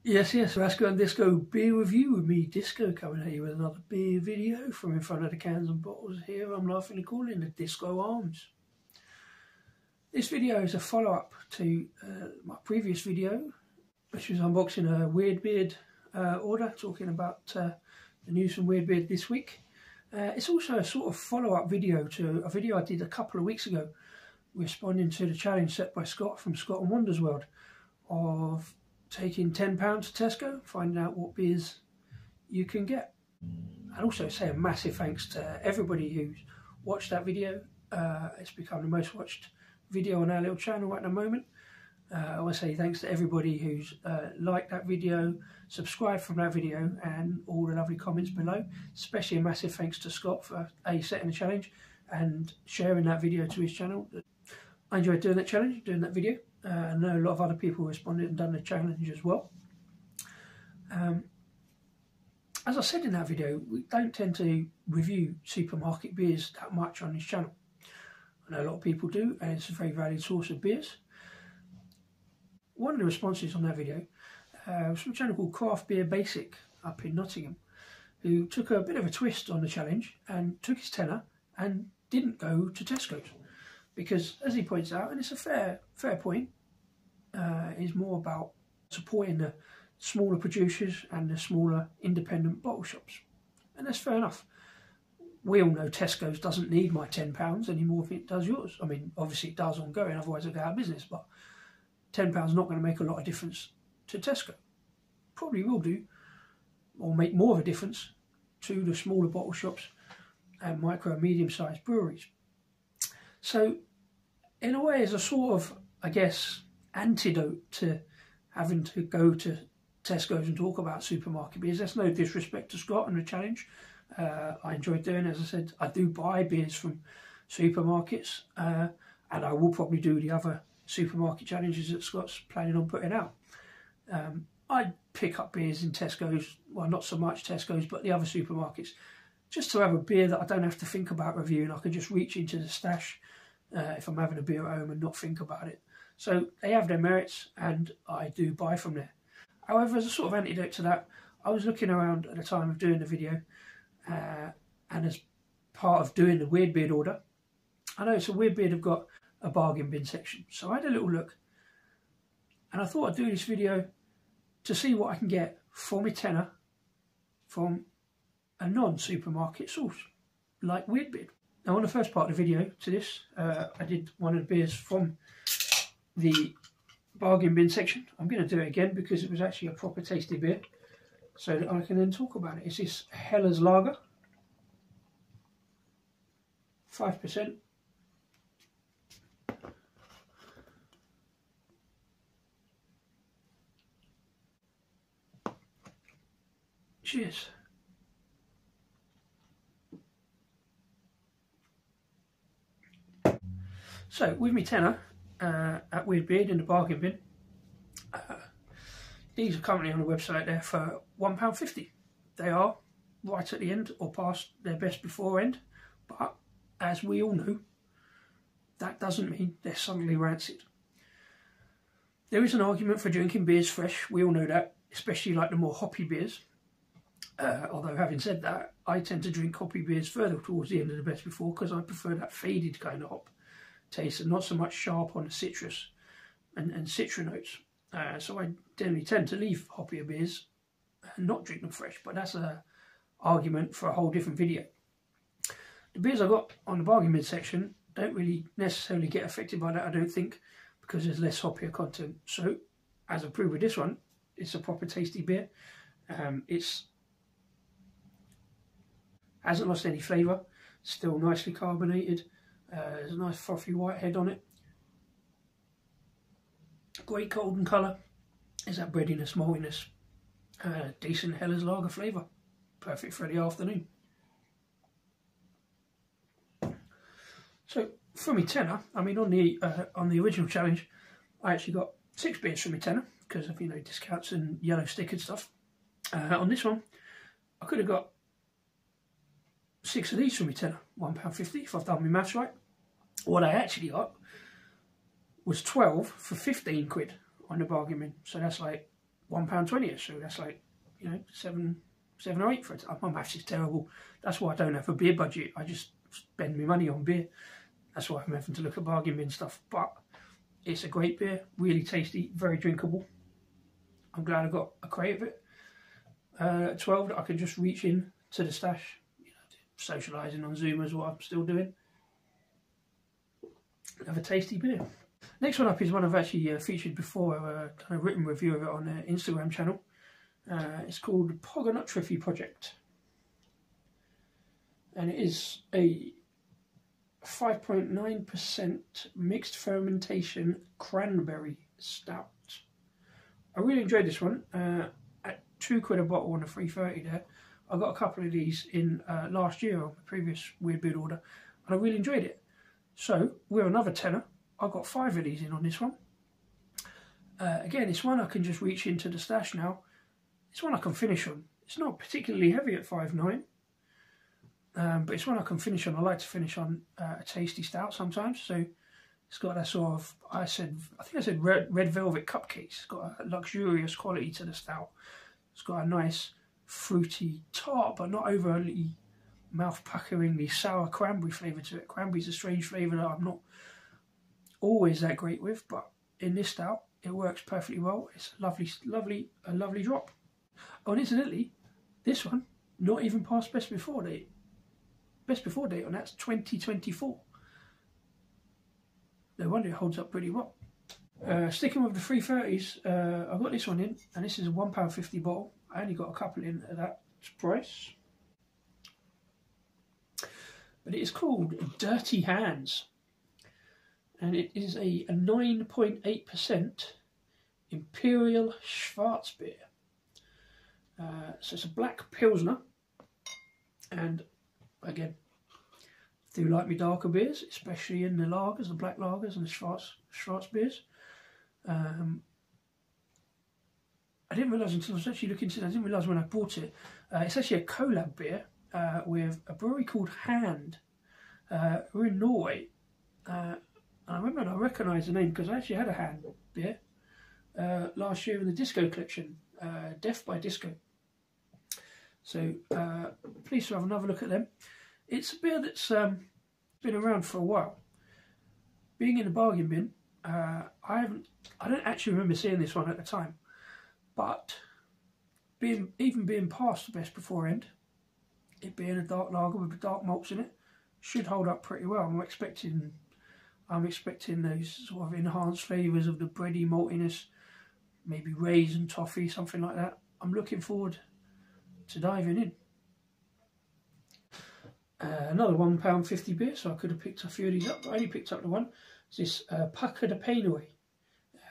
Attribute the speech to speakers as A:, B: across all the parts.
A: Yes, Rasco and Disco beer review with me, Disco, coming at you with another beer video from in front of the cans and bottles here. I'm laughingly calling the Disco Arms. This video is a follow-up to my previous video, which was unboxing a Weird Beard order, talking about the news from Weird Beard this week. It's also a sort of follow-up video to a video I did a couple of weeks ago, responding to the challenge set by Scott from Scott and Wonders World of taking £10 to Tesco, finding out what beers you can get. And also say a massive thanks to everybody who's watched that video. It's become the most watched video on our little channel at the moment. I want to say thanks to everybody who's liked that video, subscribed from that video, and all the lovely comments below. Especially a massive thanks to Scott for setting the challenge and sharing that video to his channel. I enjoyed doing that challenge, doing that video. I know a lot of other people responded and done the challenge as well. As I said in that video, we don't tend to review supermarket beers that much on this channel. I know a lot of people do, and it's a very valued source of beers. One of the responses on that video was from a channel called Craft Beer Basic up in Nottingham, who took a bit of a twist on the challenge and took his tenner and didn't go to Tesco's. Because, as he points out, and it's a fair point, is more about supporting the smaller producers and the smaller independent bottle shops. And that's fair enough. We all know Tesco's doesn't need my £10 any more than it does yours. I mean, obviously it does ongoing, otherwise it'll go out of business, but £10 is not going to make a lot of difference to Tesco. Probably will do, or make more of a difference to the smaller bottle shops and micro and medium-sized breweries. So, in a way, as a sort of, I guess, antidote to having to go to Tesco's and talk about supermarket beers. That's no disrespect to Scott and the challenge. I enjoyed doing it. As I said, I do buy beers from supermarkets, and I will probably do the other supermarket challenges that Scott's planning on putting out. I pick up beers in Tesco's, well, not so much Tesco's, but the other supermarkets, just to have a beer that I don't have to think about reviewing. I can just reach into the stash if I'm having a beer at home and not think about it. So they have their merits, and I do buy from there. However, as a sort of antidote to that, I was looking around at the time of doing the video, and as part of doing the Weird Beard order, I noticed that Weird Beard have got a bargain bin section. So I had a little look, and I thought I'd do this video to see what I can get for my tenner from a non-supermarket source, like Weird Beard. Now, on the first part of the video to this, I did one of the beers from the bargain bin section. I'm going to do it again because it was actually a proper tasty beer, so that I can then talk about it. It's this Heller's Lager, 5%. Cheers. So, with me tenner at Weird Beard in the bargain bin, these are currently on the website there for £1.50. They are right at the end or past their best before end, but as we all know, that doesn't mean they're suddenly rancid. There is an argument for drinking beers fresh, we all know that, especially like the more hoppy beers. Although having said that, I tend to drink hoppy beers further towards the end of the best before because I prefer that faded kind of hop taste and not so much sharp on the citrus and citra notes. So I generally tend to leave hoppier beers and not drink them fresh, but that's an argument for a whole different video. The beers I got on the bargain bin section don't really necessarily get affected by that, I don't think, because there's less hoppier content. So, as I proved with this one, it's a proper tasty beer. It's hasn't lost any flavour, still nicely carbonated. There's a nice frothy white head on it. Great golden colour. There's that breadiness, maltiness. Decent Heller's Lager flavour. Perfect for the afternoon. So for me tenner, I mean on the original challenge, I actually got 6 beers for me tenner because of, you know, discounts and yellow stickered stuff. On this one, I could have got 6 of these for me tenner, £1.50 if I've done my maths right. What I actually got was 12 for 15 quid on the bargain bin. So that's like £1.20, so that's like, you know, seven or eight for it. My maths is terrible. That's why I don't have a beer budget. I just spend my money on beer. That's why I'm having to look at bargain bin stuff. But it's a great beer, really tasty, very drinkable. I'm glad I got a crate of it. 12 that I could just reach in to the stash. You know, socialising on Zoom is what I'm still doing. Have a tasty beer. Next one up is one I've actually featured before. I've done a written review of it on their Instagram channel. It's called Pogonut Triffy Project. And it is a 5.9% mixed fermentation cranberry stout. I really enjoyed this one. At £2 a bottle on a 330 there. I got a couple of these in last year on the previous Weird Beard order, and I really enjoyed it. So, with another tenner, I got 5 of these in on this one. Again, it's one I can just reach into the stash now. It's one I can finish on. It's not particularly heavy at 5.9, but it's one I can finish on. I like to finish on a tasty stout sometimes. So it's got that sort of, I think I said red velvet cupcakes. It's got a luxurious quality to the stout. It's got a nice fruity tart, but not overly mouth-puckeringly sour cranberry flavour to it. Cranberry's a strange flavour that I'm not always that great with, but in this stout it works perfectly well. It's a lovely drop. Oh, and incidentally, this one not even past best before date. Best before date on that's 2024. No wonder it holds up pretty well. Sticking with the 330s, I got this one in, and this is a £1.50 bottle. I only got a couple in at that price. But it is called Dirty Hands. And it is a 9.8% Imperial Schwarzbier. So it's a black Pilsner. And again, I do like my darker beers, especially in the lagers, the black lagers and the Schwarzbiers. I didn't realise until I was actually looking into it, I didn't realise when I bought it. It's actually a collab beer with a brewery called Hand. We're in Norway. And I remember and I recognised the name because I actually had a Hand beer last year in the disco collection, Death by Disco. So pleased to have another look at them. It's a beer that's been around for a while. Being in the bargain bin, I don't actually remember seeing this one at the time, but even being past the best before end, it being a dark lager with dark malts in it, should hold up pretty well. I'm expecting those sort of enhanced flavours of the bready maltiness, maybe raisin, toffee, something like that. I'm looking forward to diving in. Another £1.50 beer, so I could have picked a few of these up, but I only picked up the one. It's this Pucker the Pain Away,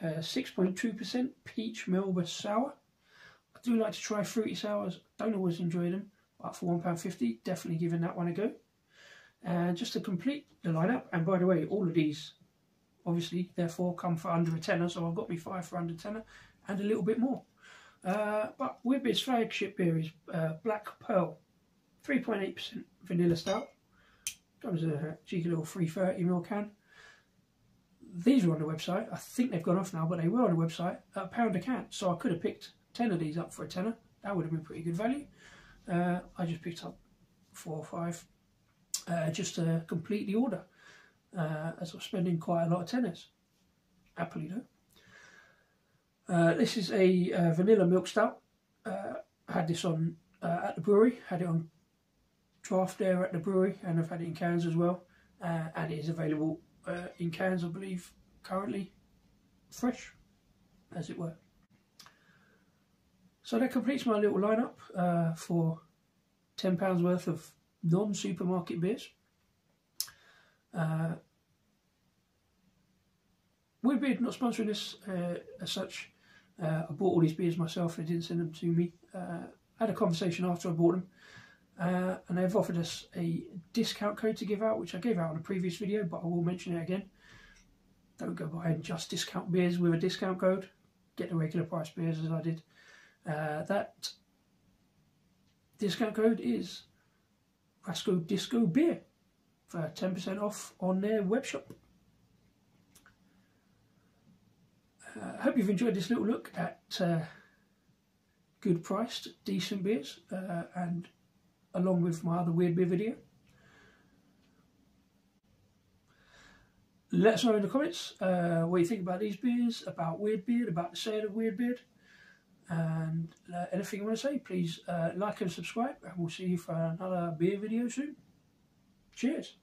A: 6.2% Peach Melba Sour. I do like to try fruity sours, don't always enjoy them, but for £1.50, definitely giving that one a go. And just to complete the lineup, and by the way, all of these obviously therefore come for under a tenner, so I've got me 5 for under a tenner and a little bit more. But Weird Beard's flagship beer is Black Pearl, 3.8% vanilla stout. Comes in a cheeky little 330ml can. These were on the website. I think they've gone off now, but they were on the website at £1 a can. So I could have picked 10 of these up for a tenner. That would have been pretty good value. I just picked up 4 or 5 just to complete the order, as I'm spending quite a lot of tenners. Happily though. This is a vanilla milk stout. I had this on at the brewery. Had it on draft there at the brewery, and I've had it in cans as well. And it is available in cans, I believe, currently fresh, as it were. So that completes my little lineup for £10 worth of non-supermarket beers. Weird Beard not sponsoring this as such. I bought all these beers myself. They didn't send them to me. Had a conversation after I bought them, and they've offered us a discount code to give out, which I gave out on a previous video, but I will mention it again. Don't go buying just discount beers with a discount code. Get the regular price beers as I did. That discount code is Rasco Disco Beer for 10% off on their web shop. I hope you've enjoyed this little look at good priced, decent beers, and along with my other weird beer video. Let us know in the comments what you think about these beers, about Weird Beard, about the sale of Weird Beard, and anything you want to say, please like and subscribe, and we'll see you for another beer video soon. Cheers.